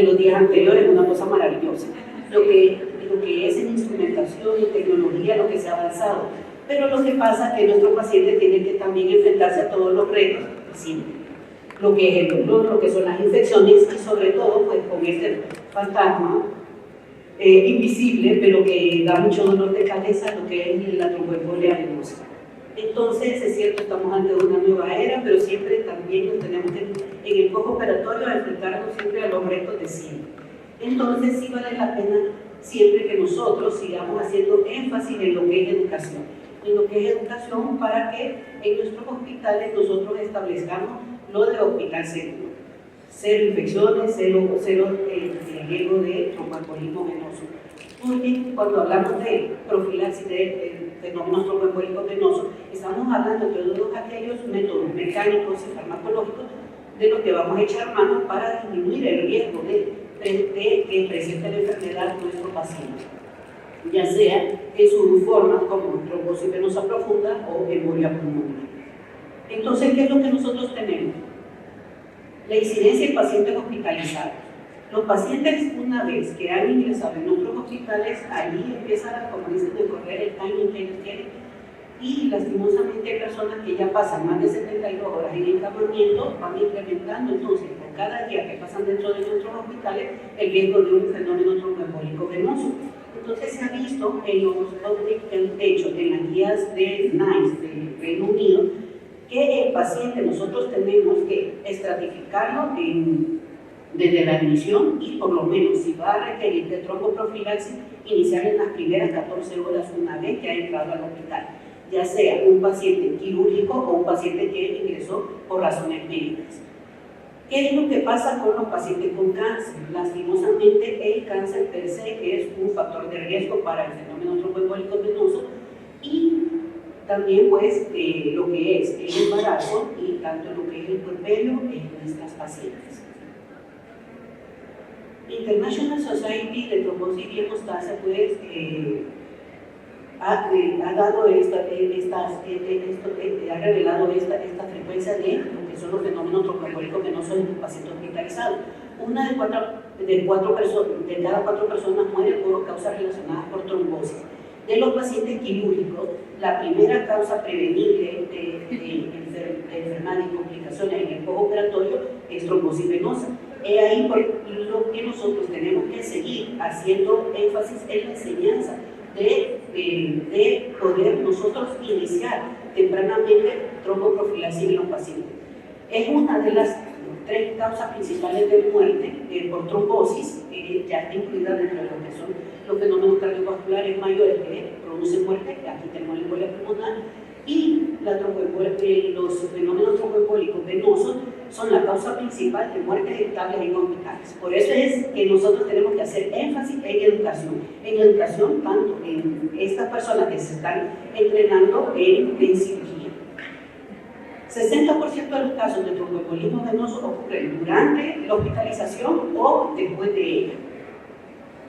los días anteriores, una cosa maravillosa. Lo que es en instrumentación y tecnología, lo que se ha avanzado. Pero lo que pasa es que nuestro paciente tiene que también enfrentarse a todos los retos, siempre. Lo que es el dolor, lo que son las infecciones y sobre todo pues con este fantasma invisible, pero que da mucho dolor de cabeza, lo que es la tromboembolia venosa. Entonces, es cierto, estamos ante una nueva era, pero siempre también nos tenemos que, en el postoperatorio, enfrentarnos siempre a los retos de siempre. Entonces, sí vale la pena siempre que nosotros sigamos haciendo énfasis en lo que es educación. En lo que es educación para que en nuestros hospitales nosotros establezcamos lo de hospital seguro. Cero infecciones, cero riesgo de tromboembolismo venoso. Porque cuando hablamos de profilaxis de fenómenos tromboembólicos venosos, estamos hablando de todos aquellos métodos mecánicos y farmacológicos de los que vamos a echar mano para disminuir el riesgo de que presente la enfermedad nuestro paciente, ya sea en sus formas como trombosis venosa profunda o embolia pulmonar. Entonces, ¿qué es lo que nosotros tenemos? La incidencia en pacientes hospitalizados. Los pacientes, una vez que han ingresado en otros hospitales, allí empieza, como dicen, a correr el timing que ellos tienen, y lastimosamente hay personas que ya pasan más de 72 horas en encamamiento, van incrementando entonces por cada día que pasan dentro de nuestros hospitales el riesgo de un fenómeno tromboembólico venoso. Entonces se ha visto en los outbreaks que han hecho en las guías de NICE del Reino Unido que el paciente nosotros tenemos que estratificarlo desde la admisión y por lo menos si va a requerir de tromboprofilaxis, iniciar en las primeras 14 horas una vez que ha entrado al hospital, ya sea un paciente quirúrgico o un paciente que ingresó por razones médicas. ¿Qué es lo que pasa con los pacientes con cáncer? Lastimosamente el cáncer per se es un factor de riesgo para el fenómeno tromboembólico venoso y también pues lo que es el embarazo y tanto lo que es el puerperio en nuestras pacientes. International Society de Trombosis y Hemostasia pues ha revelado esta frecuencia de lo que son los fenómenos tromboembólicos venosos en un paciente hospitalizado. Una de cada cuatro personas muere por causas relacionadas por trombosis. De los pacientes quirúrgicos, la primera causa prevenible de enfermedad y complicaciones en el postoperatorio es trombosis venosa. Es ahí por lo que nosotros tenemos que seguir haciendo énfasis en la enseñanza de poder nosotros iniciar tempranamente tromboprofilaxis en los pacientes. Es una de las 3 causas principales de muerte por trombosis, ya está incluida dentro de lo que son los fenómenos cardiovasculares mayores que producen muerte, aquí tenemos la embolia pulmonar, y los fenómenos tromboembólicos venosos son la causa principal de muertes estables en hospitales. Por eso es que nosotros tenemos que hacer énfasis en educación tanto en estas personas que se están entrenando en cirugía. 60% de los casos de tromboembolismo venoso ocurren durante la hospitalización o después de ella.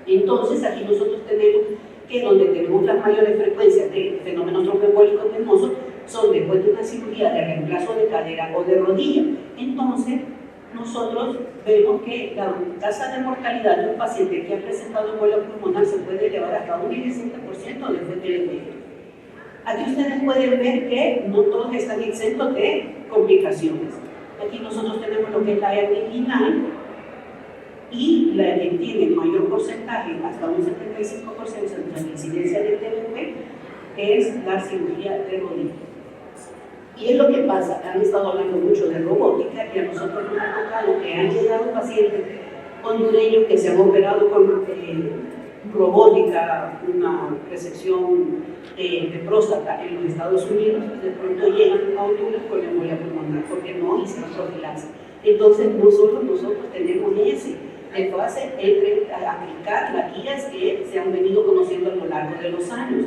Entonces, aquí nosotros tenemos que donde tenemos las mayores frecuencias de fenómenos tromboembólicos venosos son después de una cirugía de reemplazo de cadera o de rodilla. Entonces, nosotros vemos que la tasa de mortalidad de un paciente que ha presentado embolia pulmonar se puede elevar hasta un 17% después del embarazo. Aquí ustedes pueden ver que no todos están exentos de complicaciones. Aquí nosotros tenemos lo que es la hernia inguinal y la que tiene mayor porcentaje, hasta un 75% de la incidencia del TBV, es la cirugía de rodilla. Y es lo que pasa, han estado hablando mucho de robótica y a nosotros nos ha tocado que han llegado pacientes hondureños que se han operado con robótica, una resección de próstata en los Estados Unidos, de pronto llegan a Honduras con embolia pulmonar porque no hicieron profilaxis. Entonces nosotros tenemos ese desfase entre aplicar las guías que se han venido conociendo a lo largo de los años.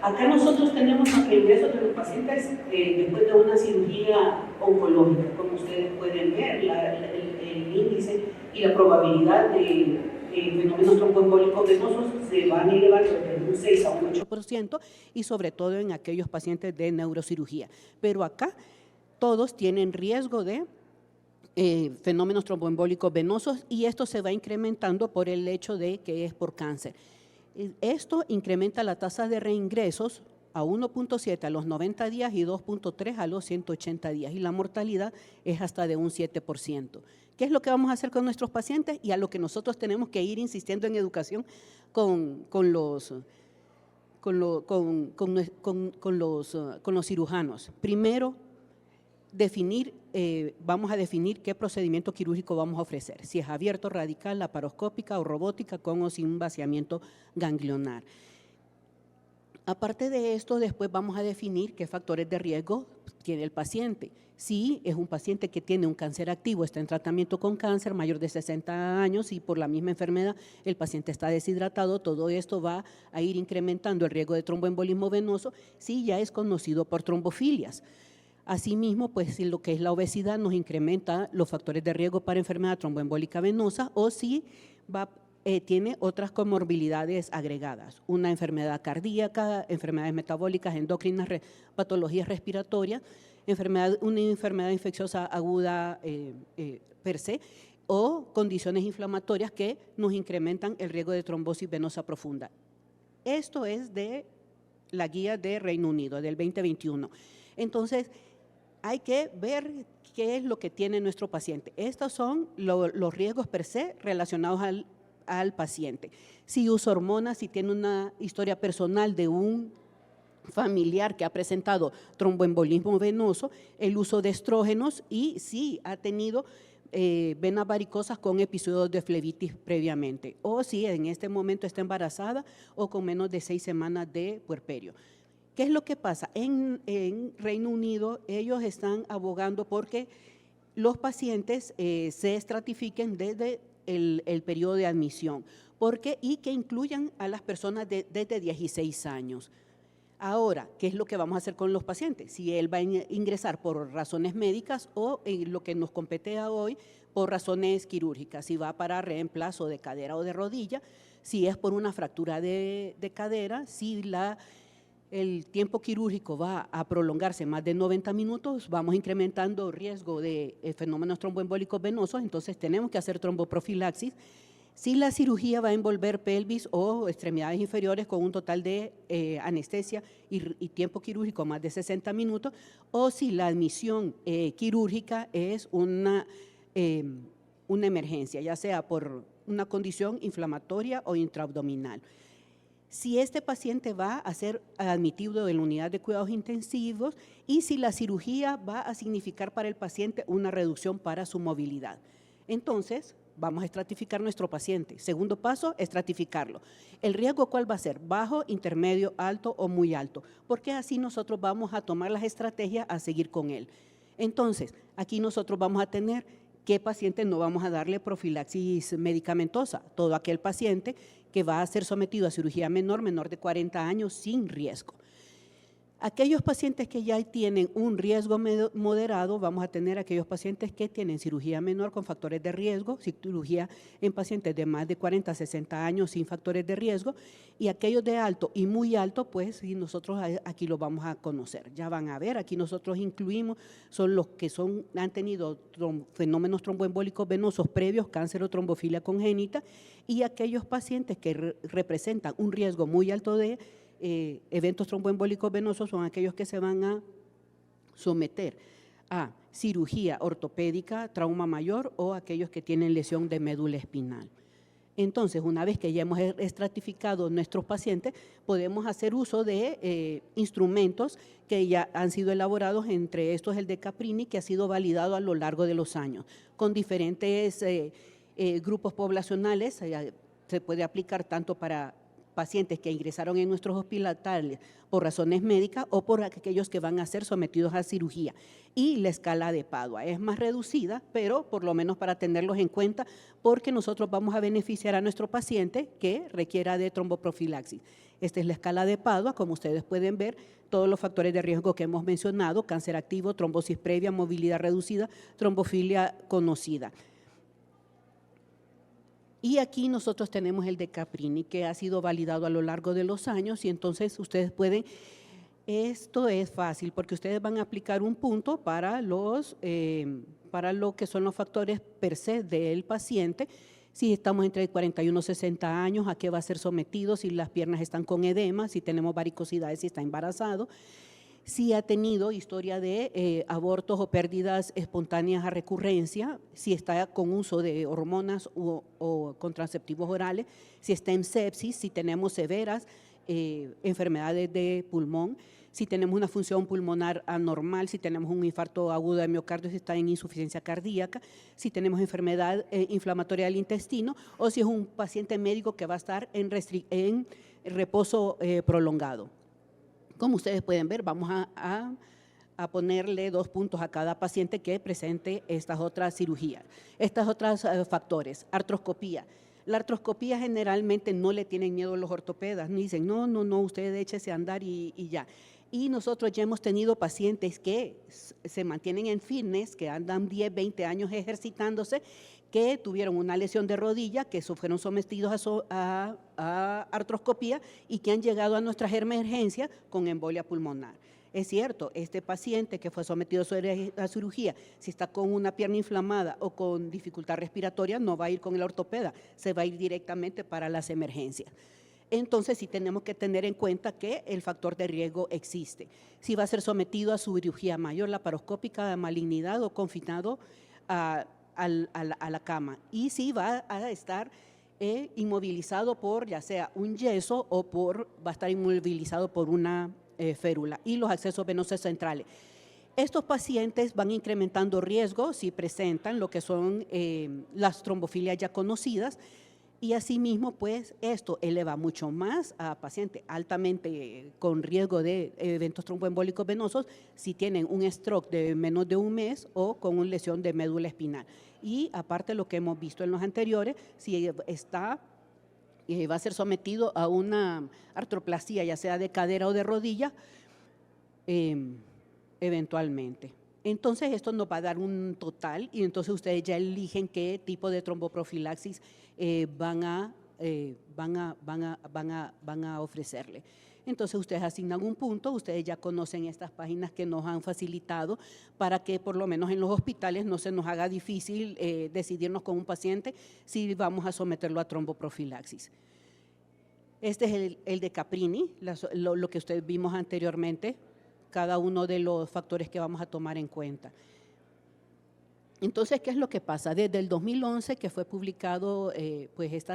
Acá nosotros tenemos el ingreso de los pacientes después de una cirugía oncológica, como ustedes pueden ver, el índice y la probabilidad de fenómenos tromboembólicos venosos se van a elevar desde un 6 a un 8% y sobre todo en aquellos pacientes de neurocirugía. Pero acá todos tienen riesgo de fenómenos tromboembólicos venosos, y esto se va incrementando por el hecho de que es por cáncer. Esto incrementa la tasa de reingresos a 1.7 a los 90 días y 2.3 a los 180 días, y la mortalidad es hasta de un 7%. ¿Qué es lo que vamos a hacer con nuestros pacientes? Y a lo que nosotros tenemos que ir insistiendo en educación con los cirujanos. Primero, vamos a definir qué procedimiento quirúrgico vamos a ofrecer, si es abierto, radical, laparoscópica o robótica, con o sin vaciamiento ganglionar. Aparte de esto, después vamos a definir qué factores de riesgo tiene el paciente. Si es un paciente que tiene un cáncer activo, está en tratamiento con cáncer, mayor de 60 años y por la misma enfermedad el paciente está deshidratado, todo esto va a ir incrementando el riesgo de tromboembolismo venoso si ya es conocido por trombofilias. Asimismo, pues si lo que es la obesidad nos incrementa los factores de riesgo para enfermedad tromboembólica venosa, o si tiene otras comorbilidades agregadas, una enfermedad cardíaca, enfermedades metabólicas, endocrinas, patologías respiratorias, una enfermedad infecciosa aguda per se, o condiciones inflamatorias que nos incrementan el riesgo de trombosis venosa profunda. Esto es de la guía de Reino Unido del 2021. Entonces, hay que ver qué es lo que tiene nuestro paciente. Estos son los riesgos per se relacionados al paciente. Si usa hormonas, si tiene una historia personal de un familiar que ha presentado tromboembolismo venoso, el uso de estrógenos, y si ha tenido venas varicosas con episodios de flebitis previamente, o si en este momento está embarazada o con menos de 6 semanas de puerperio. ¿Qué es lo que pasa? En Reino Unido ellos están abogando porque los pacientes se estratifiquen desde el periodo de admisión y que incluyan a las personas desde 16 años. Ahora, ¿qué es lo que vamos a hacer con los pacientes? Si él va a ingresar por razones médicas o en lo que nos compete hoy por razones quirúrgicas, si va para reemplazo de cadera o de rodilla, si es por una fractura de cadera, si el tiempo quirúrgico va a prolongarse más de 90 minutos, vamos incrementando riesgo de fenómenos tromboembólicos venosos, entonces tenemos que hacer tromboprofilaxis. Si la cirugía va a envolver pelvis o extremidades inferiores con un total de anestesia y tiempo quirúrgico más de 60 minutos, o si la admisión quirúrgica es una emergencia, ya sea por una condición inflamatoria o intraabdominal. Si este paciente va a ser admitido en la unidad de cuidados intensivos y si la cirugía va a significar para el paciente una reducción para su movilidad. Entonces, vamos a estratificar nuestro paciente. Segundo paso, estratificarlo. ¿El riesgo cuál va a ser? ¿Bajo, intermedio, alto o muy alto? Porque así nosotros vamos a tomar las estrategias a seguir con él. Entonces, aquí nosotros vamos a tener qué paciente no vamos a darle profilaxis medicamentosa. Todo aquel paciente que va a ser sometido a cirugía menor de 40 años sin riesgo. Aquellos pacientes que ya tienen un riesgo moderado, vamos a tener aquellos pacientes que tienen cirugía menor con factores de riesgo, cirugía en pacientes de más de 40 a 60 años sin factores de riesgo, y aquellos de alto y muy alto, pues y nosotros aquí los vamos a conocer. Ya van a ver, aquí nosotros incluimos, son los que han tenido fenómenos tromboembólicos venosos previos, cáncer o trombofilia congénita, y aquellos pacientes que representan un riesgo muy alto de eventos tromboembólicos venosos son aquellos que se van a someter a cirugía ortopédica, trauma mayor, o aquellos que tienen lesión de médula espinal. Entonces, una vez que ya hemos estratificado nuestros pacientes, podemos hacer uso de instrumentos que ya han sido elaborados, entre estos el de Caprini, que ha sido validado a lo largo de los años, con diferentes grupos poblacionales. Se puede aplicar tanto para pacientes que ingresaron en nuestros hospitales por razones médicas o por aquellos que van a ser sometidos a cirugía. Y la escala de Padua es más reducida, pero por lo menos para tenerlos en cuenta, porque nosotros vamos a beneficiar a nuestro paciente que requiera de tromboprofilaxis. Esta es la escala de Padua, como ustedes pueden ver, todos los factores de riesgo que hemos mencionado: cáncer activo, trombosis previa, movilidad reducida, trombofilia conocida. Y aquí nosotros tenemos el de Caprini, que ha sido validado a lo largo de los años, y entonces ustedes pueden, esto es fácil porque ustedes van a aplicar un punto para para lo que son los factores per se del paciente, si estamos entre 41 y 60 años, a qué va a ser sometido, si las piernas están con edema, si tenemos varicosidades, si está embarazado, si ha tenido historia de abortos o pérdidas espontáneas a recurrencia, si está con uso de hormonas o contraceptivos orales, si está en sepsis, si tenemos severas enfermedades de pulmón, si tenemos una función pulmonar anormal, si tenemos un infarto agudo de miocardio, si está en insuficiencia cardíaca, si tenemos enfermedad inflamatoria del intestino o si es un paciente médico que va a estar en reposo prolongado. Como ustedes pueden ver, vamos a ponerle 2 puntos a cada paciente que presente estas otras cirugías. Estos otros factores, artroscopía. La artroscopía generalmente no le tienen miedo a los ortopedas, ni dicen, no, usted échese a andar y ya. Y nosotros ya hemos tenido pacientes que se mantienen en fitness, que andan 10, 20 años ejercitándose, que tuvieron una lesión de rodilla, que fueron sometidos a artroscopía y que han llegado a nuestras emergencias con embolia pulmonar. Es cierto, este paciente que fue sometido a cirugía, si está con una pierna inflamada o con dificultad respiratoria, no va a ir con el ortopeda, se va a ir directamente para las emergencias. Entonces sí tenemos que tener en cuenta que el factor de riesgo existe. Si va a ser sometido a cirugía mayor, laparoscópica, malignidad o confinado a la cama, y si va a estar inmovilizado por ya sea un yeso o va a estar inmovilizado por una férula, y los accesos venosos centrales. Estos pacientes van incrementando riesgo si presentan lo que son las trombofilias ya conocidas, y asimismo, pues, esto eleva mucho más a pacientes altamente con riesgo de eventos tromboembólicos venosos si tienen un stroke de menos de un mes o con una lesión de médula espinal. Y aparte lo que hemos visto en los anteriores, si va a ser sometido a una artroplasia, ya sea de cadera o de rodilla, eventualmente. Entonces, esto nos va a dar un total y entonces ustedes ya eligen qué tipo de tromboprofilaxis van a ofrecerle. Entonces, ustedes asignan un punto, ustedes ya conocen estas páginas que nos han facilitado para que por lo menos en los hospitales no se nos haga difícil decidirnos con un paciente si vamos a someterlo a tromboprofilaxis. Este es el de Caprini, lo que ustedes vimos anteriormente, cada uno de los factores que vamos a tomar en cuenta. Entonces, ¿qué es lo que pasa? Desde el 2011 que fue publicado pues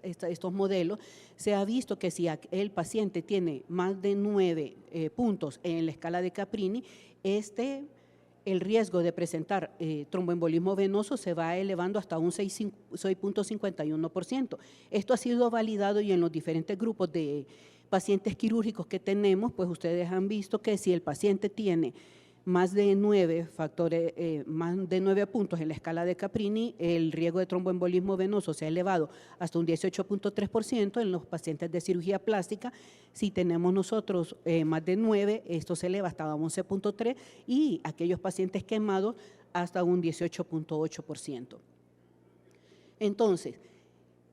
estos modelos, se ha visto que si el paciente tiene más de 9 puntos en la escala de Caprini, el riesgo de presentar tromboembolismo venoso se va elevando hasta un 6.51%. Esto ha sido validado y en los diferentes grupos de pacientes quirúrgicos que tenemos, pues ustedes han visto que si el paciente tiene más de 9 puntos en la escala de Caprini, el riesgo de tromboembolismo venoso se ha elevado hasta un 18.3% en los pacientes de cirugía plástica. Si tenemos nosotros más de 9, esto se eleva hasta un 11.3% y aquellos pacientes quemados hasta un 18.8%. Entonces,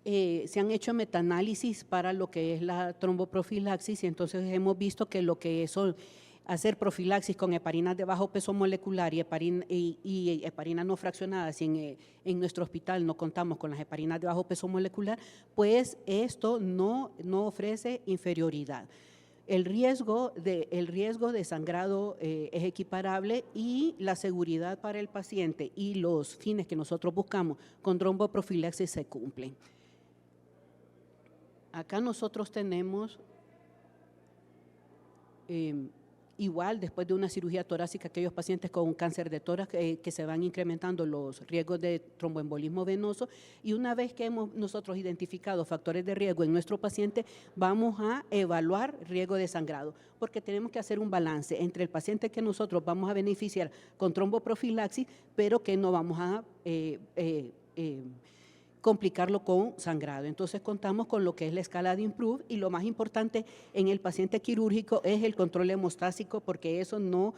se han hecho metaanálisis para lo que es la tromboprofilaxis y entonces hemos visto que lo que son hacer profilaxis con heparinas de bajo peso molecular y heparinas no fraccionadas, y en nuestro hospital no contamos con las heparinas de bajo peso molecular, pues esto no ofrece inferioridad. El riesgo de sangrado es equiparable y la seguridad para el paciente y los fines que nosotros buscamos con tromboprofilaxis se cumplen. Acá nosotros tenemos igual, después de una cirugía torácica, aquellos pacientes con un cáncer de tórax que se van incrementando los riesgos de tromboembolismo venoso, y una vez que hemos nosotros identificado factores de riesgo en nuestro paciente, vamos a evaluar riesgo de sangrado, porque tenemos que hacer un balance entre el paciente que nosotros vamos a beneficiar con tromboprofilaxis, pero que no vamos a complicarlo con sangrado. Entonces contamos con lo que es la escala de IMPROVE y lo más importante en el paciente quirúrgico es el control hemostásico, porque eso no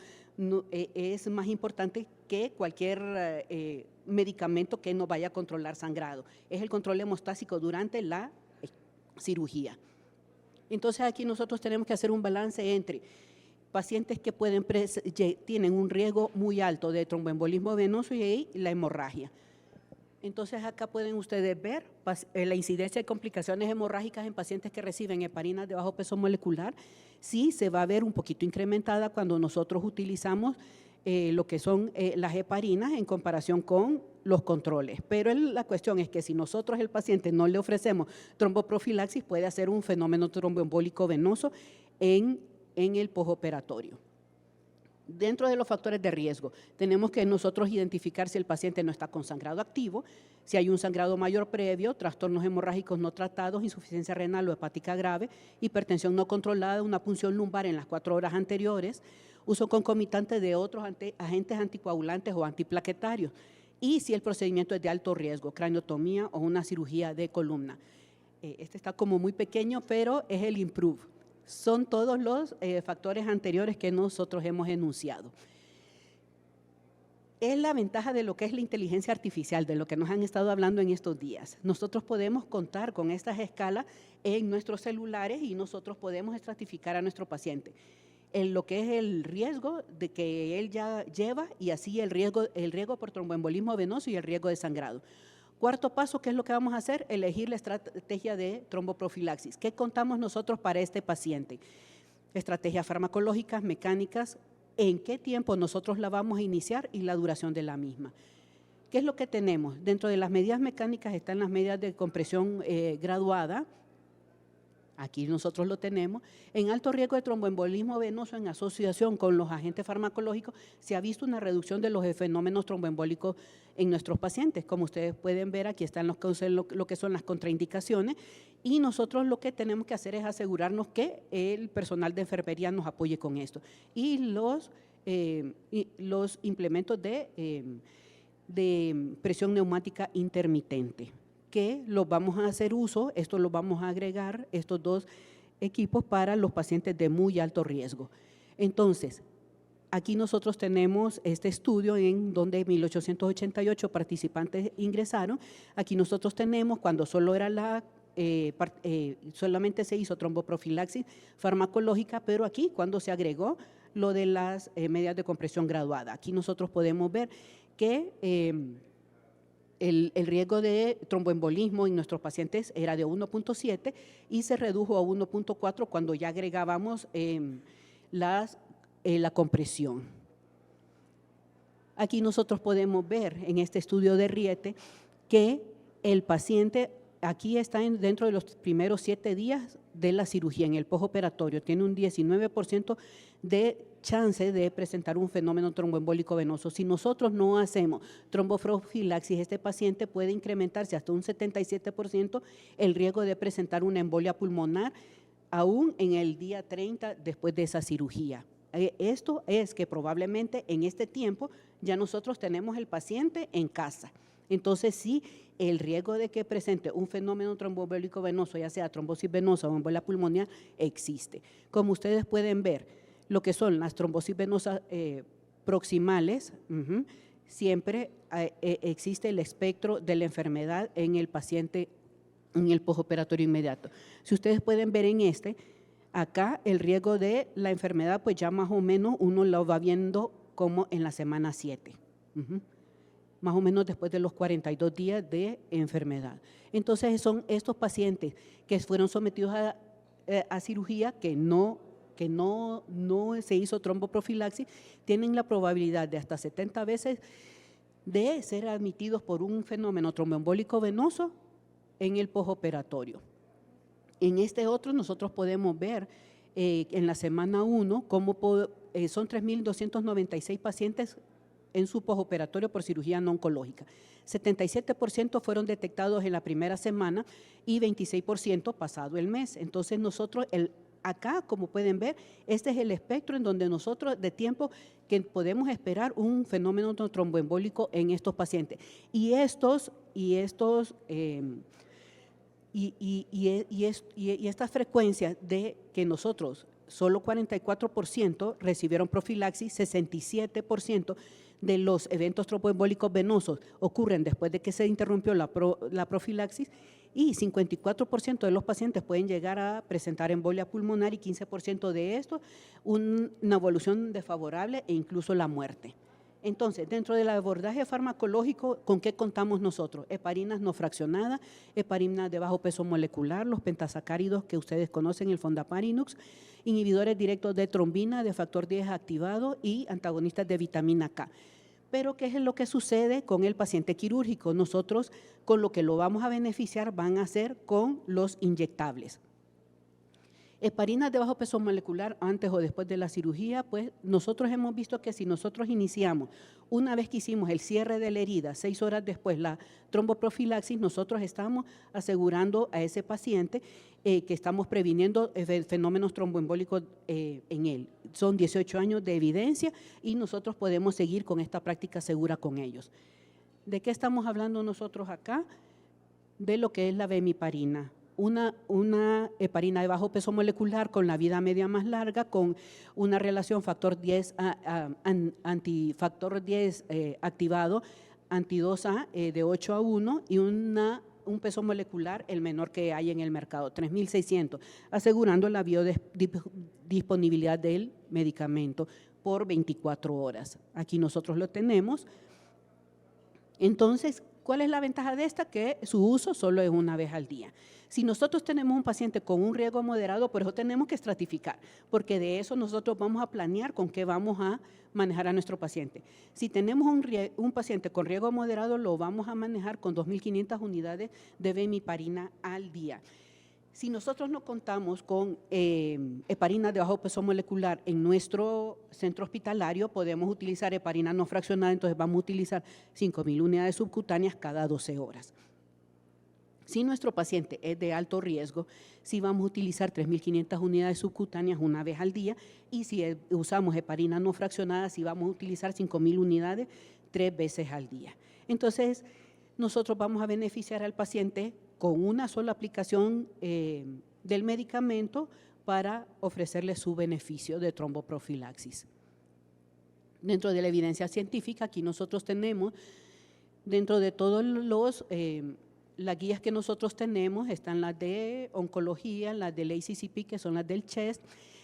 es más importante que cualquier medicamento que no vaya a controlar sangrado. Es el control hemostásico durante la cirugía. Entonces aquí nosotros tenemos que hacer un balance entre pacientes que tienen un riesgo muy alto de tromboembolismo venoso y la hemorragia. Entonces, acá pueden ustedes ver la incidencia de complicaciones hemorrágicas en pacientes que reciben heparinas de bajo peso molecular. Sí, se va a ver un poquito incrementada cuando nosotros utilizamos lo que son las heparinas en comparación con los controles. Pero la cuestión es que si nosotros al paciente no le ofrecemos tromboprofilaxis, puede hacer un fenómeno tromboembólico venoso en el postoperatorio. Dentro de los factores de riesgo, tenemos que nosotros identificar si el paciente no está con sangrado activo, si hay un sangrado mayor previo, trastornos hemorrágicos no tratados, insuficiencia renal o hepática grave, hipertensión no controlada, una punción lumbar en las 4 horas anteriores, uso concomitante de otros agentes anticoagulantes o antiplaquetarios, y si el procedimiento es de alto riesgo, craniotomía o una cirugía de columna. Este está como muy pequeño, pero es el IMPROVE. Son todos los factores anteriores que nosotros hemos enunciado. Es la ventaja de lo que es la inteligencia artificial, de lo que nos han estado hablando en estos días. Nosotros podemos contar con estas escalas en nuestros celulares y nosotros podemos estratificar a nuestro paciente en lo que es el riesgo de que él ya lleva y así el riesgo por tromboembolismo venoso y el riesgo de sangrado. Cuarto paso, ¿qué es lo que vamos a hacer? Elegir la estrategia de tromboprofilaxis. ¿Qué contamos nosotros para este paciente? Estrategias farmacológicas, mecánicas, en qué tiempo nosotros la vamos a iniciar y la duración de la misma. ¿Qué es lo que tenemos? Dentro de las medidas mecánicas están las medidas de compresión graduada. Aquí nosotros lo tenemos. En alto riesgo de tromboembolismo venoso en asociación con los agentes farmacológicos, se ha visto una reducción de los fenómenos tromboembólicos en nuestros pacientes. Como ustedes pueden ver, aquí están lo que son las contraindicaciones y nosotros lo que tenemos que hacer es asegurarnos que el personal de enfermería nos apoye con esto. Y los implementos de presión neumática intermitente, que los vamos a hacer uso, esto lo vamos a agregar, estos 2 equipos para los pacientes de muy alto riesgo. Entonces, aquí nosotros tenemos este estudio en donde 1.888 participantes ingresaron. Aquí nosotros tenemos cuando solo era solamente se hizo tromboprofilaxis farmacológica, pero aquí cuando se agregó lo de las medidas de compresión graduada. Aquí nosotros podemos ver que el riesgo de tromboembolismo en nuestros pacientes era de 1.7 y se redujo a 1.4 cuando ya agregábamos la compresión. Aquí nosotros podemos ver en este estudio de Riete que el paciente aquí está dentro de los primeros 7 días de la cirugía, en el postoperatorio, tiene un 19% de chance de presentar un fenómeno tromboembólico venoso. Si nosotros no hacemos tromboprofilaxis, este paciente puede incrementarse hasta un 77% el riesgo de presentar una embolia pulmonar aún en el día 30 después de esa cirugía. Esto es que probablemente en este tiempo ya nosotros tenemos el paciente en casa. Entonces, sí, el riesgo de que presente un fenómeno tromboembólico venoso, ya sea trombosis venosa o embolia pulmonar, existe. Como ustedes pueden ver, lo que son las trombosis venosas proximales, siempre existe el espectro de la enfermedad en el paciente en el postoperatorio inmediato. Si ustedes pueden ver en acá el riesgo de la enfermedad, pues ya más o menos uno lo va viendo como en la semana 7. Más o menos después de los 42 días de enfermedad. Entonces, son estos pacientes que fueron sometidos a cirugía que no se hizo tromboprofilaxis, tienen la probabilidad de hasta 70 veces de ser admitidos por un fenómeno tromboembólico venoso en el postoperatorio. En este otro nosotros podemos ver en la semana 1 cómo son 3.296 pacientes en su postoperatorio por cirugía no oncológica. 77% fueron detectados en la primera semana y 26% pasado el mes. Entonces nosotros, acá como pueden ver, este es el espectro en donde nosotros de tiempo que podemos esperar un fenómeno tromboembólico en estos pacientes. Y estas frecuencias de que nosotros, solo 44% recibieron profilaxis, 67% de los eventos tromboembólicos venosos ocurren después de que se interrumpió la profilaxis y 54% de los pacientes pueden llegar a presentar embolia pulmonar y 15% de esto una evolución desfavorable e incluso la muerte. Entonces, dentro del abordaje farmacológico, ¿con qué contamos nosotros? Heparinas no fraccionadas, heparinas de bajo peso molecular, los pentasacáridos que ustedes conocen, el fondaparinux, inhibidores directos de trombina, de factor 10 activado y antagonistas de vitamina K. Pero ¿qué es lo que sucede con el paciente quirúrgico? Nosotros con lo que lo vamos a beneficiar van a ser con los inyectables. Heparinas de bajo peso molecular antes o después de la cirugía, pues nosotros hemos visto que si nosotros iniciamos, una vez que hicimos el cierre de la herida, 6 horas después la tromboprofilaxis, nosotros estamos asegurando a ese paciente que estamos previniendo fenómenos tromboembólicos en él. Son 18 años de evidencia y nosotros podemos seguir con esta práctica segura con ellos. ¿De qué estamos hablando nosotros acá? De lo que es la bemiparina. Una heparina de bajo peso molecular con la vida media más larga, con una relación factor 10 antifactor 10 activado, anti-2A de 8 a 1 y un peso molecular el menor que hay en el mercado, 3.600, asegurando la biodisponibilidad del medicamento por 24 horas. Aquí nosotros lo tenemos. Entonces, ¿cuál es la ventaja de esta? Que su uso solo es una vez al día. Si nosotros tenemos un paciente con un riesgo moderado, por eso tenemos que estratificar, porque de eso nosotros vamos a planear con qué vamos a manejar a nuestro paciente. Si tenemos un paciente con riesgo moderado, lo vamos a manejar con 2.500 unidades de bemiparina al día. Si nosotros no contamos con heparina de bajo peso molecular en nuestro centro hospitalario, podemos utilizar heparina no fraccionada, entonces vamos a utilizar 5.000 unidades subcutáneas cada 12 horas. Si nuestro paciente es de alto riesgo, sí vamos a utilizar 3.500 unidades subcutáneas una vez al día y si usamos heparina no fraccionada, sí vamos a utilizar 5.000 unidades 3 veces al día. Entonces, nosotros vamos a beneficiar al paciente con una sola aplicación del medicamento para ofrecerle su beneficio de tromboprofilaxis. Dentro de la evidencia científica, aquí nosotros tenemos, dentro de todos las guías que nosotros tenemos, están las de oncología, las del ACCP, que son las del CHEST,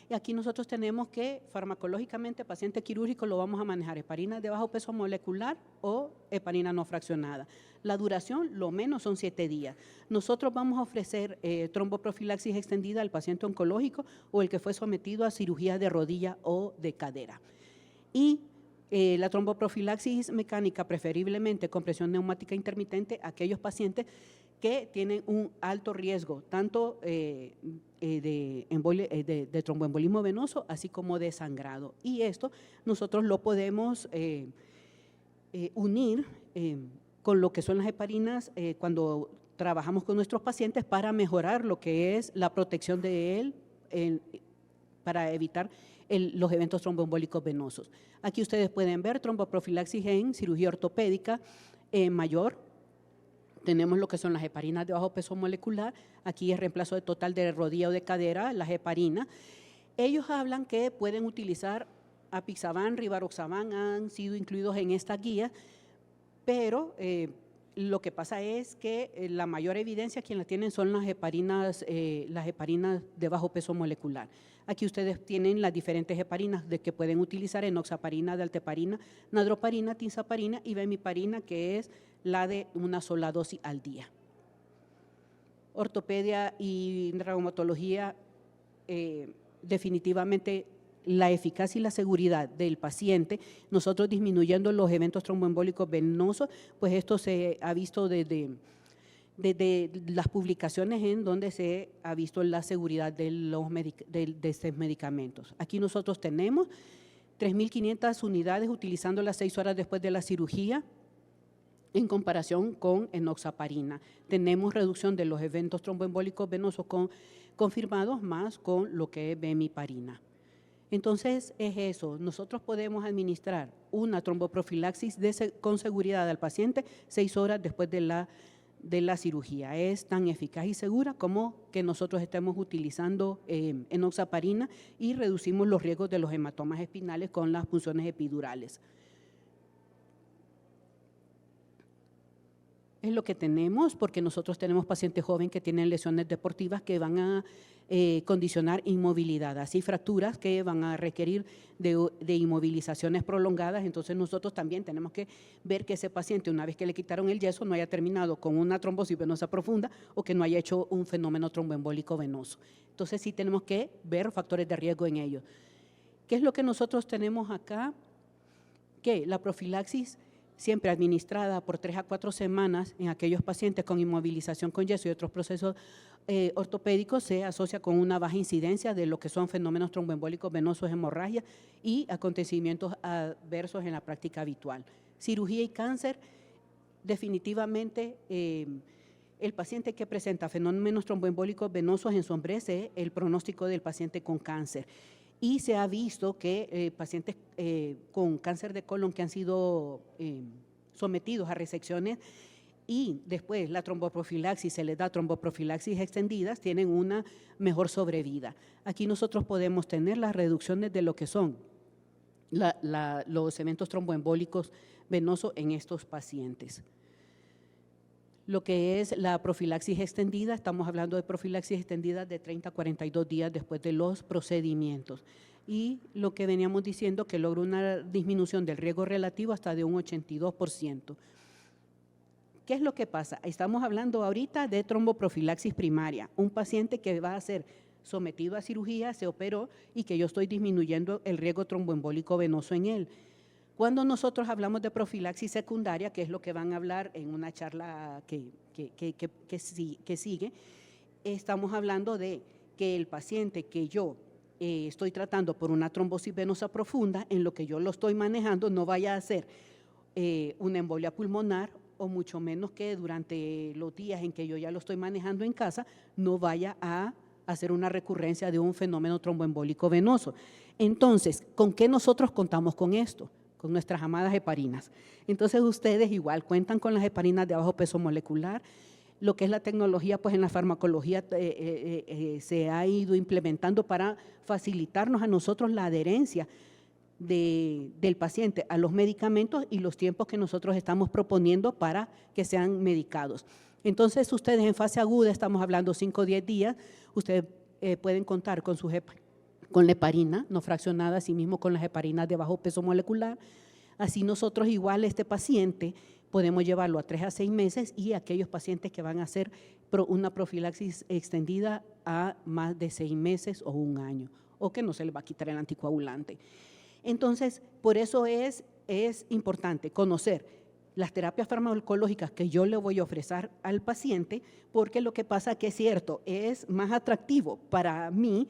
y aquí nosotros tenemos que farmacológicamente paciente quirúrgico lo vamos a manejar heparina de bajo peso molecular o heparina no fraccionada. La duración, lo menos son 7 días. Nosotros vamos a ofrecer tromboprofilaxis extendida al paciente oncológico o el que fue sometido a cirugía de rodilla o de cadera. Y la tromboprofilaxis mecánica, preferiblemente con presión neumática intermitente, aquellos pacientes que tienen un alto riesgo, tanto de tromboembolismo venoso, así como de sangrado. Y esto nosotros lo podemos unir con lo que son las heparinas cuando trabajamos con nuestros pacientes para mejorar lo que es la protección de él para evitar los eventos tromboembólicos venosos. Aquí ustedes pueden ver tromboprofilaxis en cirugía ortopédica mayor. Tenemos lo que son las heparinas de bajo peso molecular. Aquí es reemplazo de total de rodilla o de cadera, las heparinas. Ellos hablan que pueden utilizar apixaban, rivaroxaban, han sido incluidos en esta guía, pero lo que pasa es que la mayor evidencia quien la tienen son las heparinas de bajo peso molecular. Aquí ustedes tienen las diferentes heparinas de que pueden utilizar: enoxaparina, dalteparina, nadroparina, tinzaparina y bemiparina, que es la de una sola dosis al día. Ortopedia y reumatología, definitivamente la eficacia y la seguridad del paciente, nosotros disminuyendo los eventos tromboembólicos venosos, pues esto se ha visto desde las publicaciones en donde se ha visto la seguridad de estos medicamentos. Aquí nosotros tenemos 3.500 unidades utilizando las 6 horas después de la cirugía en comparación con enoxaparina. Tenemos reducción de los eventos tromboembólicos venosos confirmados más con lo que es bemiparina. Entonces, es eso, nosotros podemos administrar una tromboprofilaxis con seguridad al paciente 6 horas después de la cirugía. Es tan eficaz y segura como que nosotros estemos utilizando enoxaparina y reducimos los riesgos de los hematomas espinales con las punciones epidurales. Es lo que tenemos, porque nosotros tenemos pacientes jóvenes que tienen lesiones deportivas que van a condicionar inmovilidad, así fracturas que van a requerir de inmovilizaciones prolongadas. Entonces nosotros también tenemos que ver que ese paciente, una vez que le quitaron el yeso, no haya terminado con una trombosis venosa profunda o que no haya hecho un fenómeno tromboembólico venoso. Entonces sí tenemos que ver factores de riesgo en ellos. ¿Qué es lo que nosotros tenemos acá? Que la profilaxis siempre administrada por 3 a 4 semanas en aquellos pacientes con inmovilización con yeso y otros procesos ortopédicos se asocia con una baja incidencia de lo que son fenómenos tromboembólicos venosos, hemorragia y acontecimientos adversos en la práctica habitual. Cirugía y cáncer, definitivamente el paciente que presenta fenómenos tromboembólicos venosos ensombrece el pronóstico del paciente con cáncer. Y se ha visto que pacientes con cáncer de colon que han sido sometidos a resecciones y después la tromboprofilaxis, se les da tromboprofilaxis extendidas, tienen una mejor sobrevida. Aquí nosotros podemos tener las reducciones de lo que son los eventos tromboembólicos venosos en estos pacientes. Lo que es la profilaxis extendida, estamos hablando de profilaxis extendida de 30 a 42 días después de los procedimientos. Y lo que veníamos diciendo, que logra una disminución del riesgo relativo hasta de un 82%. ¿Qué es lo que pasa? Estamos hablando ahorita de tromboprofilaxis primaria, un paciente que va a ser sometido a cirugía, se operó y que yo estoy disminuyendo el riesgo tromboembólico venoso en él. Cuando nosotros hablamos de profilaxis secundaria, que es lo que van a hablar en una charla que sigue, estamos hablando de que el paciente que yo estoy tratando por una trombosis venosa profunda, en lo que yo lo estoy manejando, no vaya a hacer una embolia pulmonar o mucho menos que durante los días en que yo ya lo estoy manejando en casa, no vaya a hacer una recurrencia de un fenómeno tromboembólico venoso. Entonces, ¿con qué nosotros contamos con esto? Con nuestras amadas heparinas. Entonces ustedes igual cuentan con las heparinas de bajo peso molecular. Lo que es la tecnología, pues en la farmacología se ha ido implementando para facilitarnos a nosotros la adherencia del paciente a los medicamentos y los tiempos que nosotros estamos proponiendo para que sean medicados. Entonces ustedes en fase aguda, estamos hablando 5 o 10 días, ustedes pueden contar con sus con la heparina no fraccionada, así mismo con las heparinas de bajo peso molecular. Así nosotros igual este paciente podemos llevarlo a 3 a 6 meses y aquellos pacientes que van a hacer una profilaxis extendida a más de 6 meses o 1 año, o que no se le va a quitar el anticoagulante. Entonces, por eso es importante conocer las terapias farmacológicas que yo le voy a ofrecer al paciente, porque lo que pasa que es cierto, es más atractivo para mí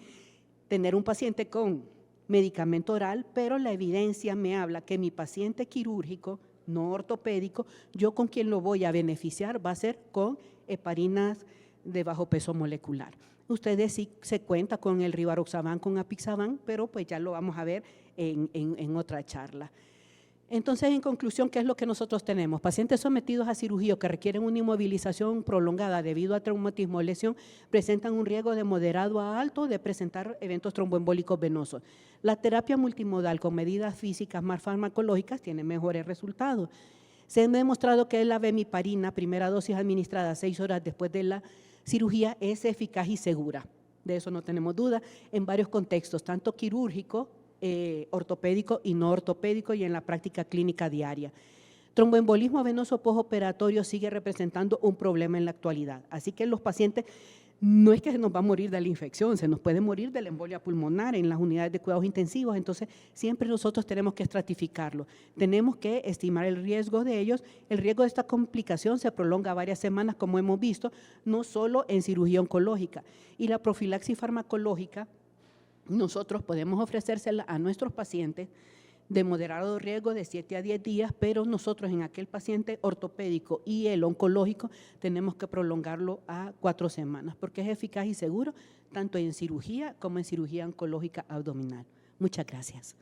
tener un paciente con medicamento oral, pero la evidencia me habla que mi paciente quirúrgico, no ortopédico, yo con quien lo voy a beneficiar va a ser con heparinas de bajo peso molecular. Ustedes sí se cuenta con el Rivaroxaban, con Apixaban, pero pues ya lo vamos a ver en otra charla. Entonces, en conclusión, ¿qué es lo que nosotros tenemos? Pacientes sometidos a cirugía que requieren una inmovilización prolongada debido a traumatismo o lesión presentan un riesgo de moderado a alto de presentar eventos tromboembólicos venosos. La terapia multimodal con medidas físicas más farmacológicas tiene mejores resultados. Se ha demostrado que la bemiparina, primera dosis administrada 6 horas después de la cirugía, es eficaz y segura. De eso no tenemos duda, en varios contextos, tanto quirúrgico, ortopédico y no ortopédico y en la práctica clínica diaria. Tromboembolismo venoso postoperatorio sigue representando un problema en la actualidad, así que los pacientes no es que se nos va a morir de la infección, se nos puede morir de la embolia pulmonar en las unidades de cuidados intensivos, entonces siempre nosotros tenemos que estratificarlo, tenemos que estimar el riesgo de ellos. El riesgo de esta complicación se prolonga varias semanas, como hemos visto, no solo en cirugía oncológica, y la profilaxis farmacológica nosotros podemos ofrecérsela a nuestros pacientes de moderado riesgo de 7 a 10 días, pero nosotros en aquel paciente ortopédico y el oncológico tenemos que prolongarlo a 4 semanas, porque es eficaz y seguro tanto en cirugía como en cirugía oncológica abdominal. Muchas gracias.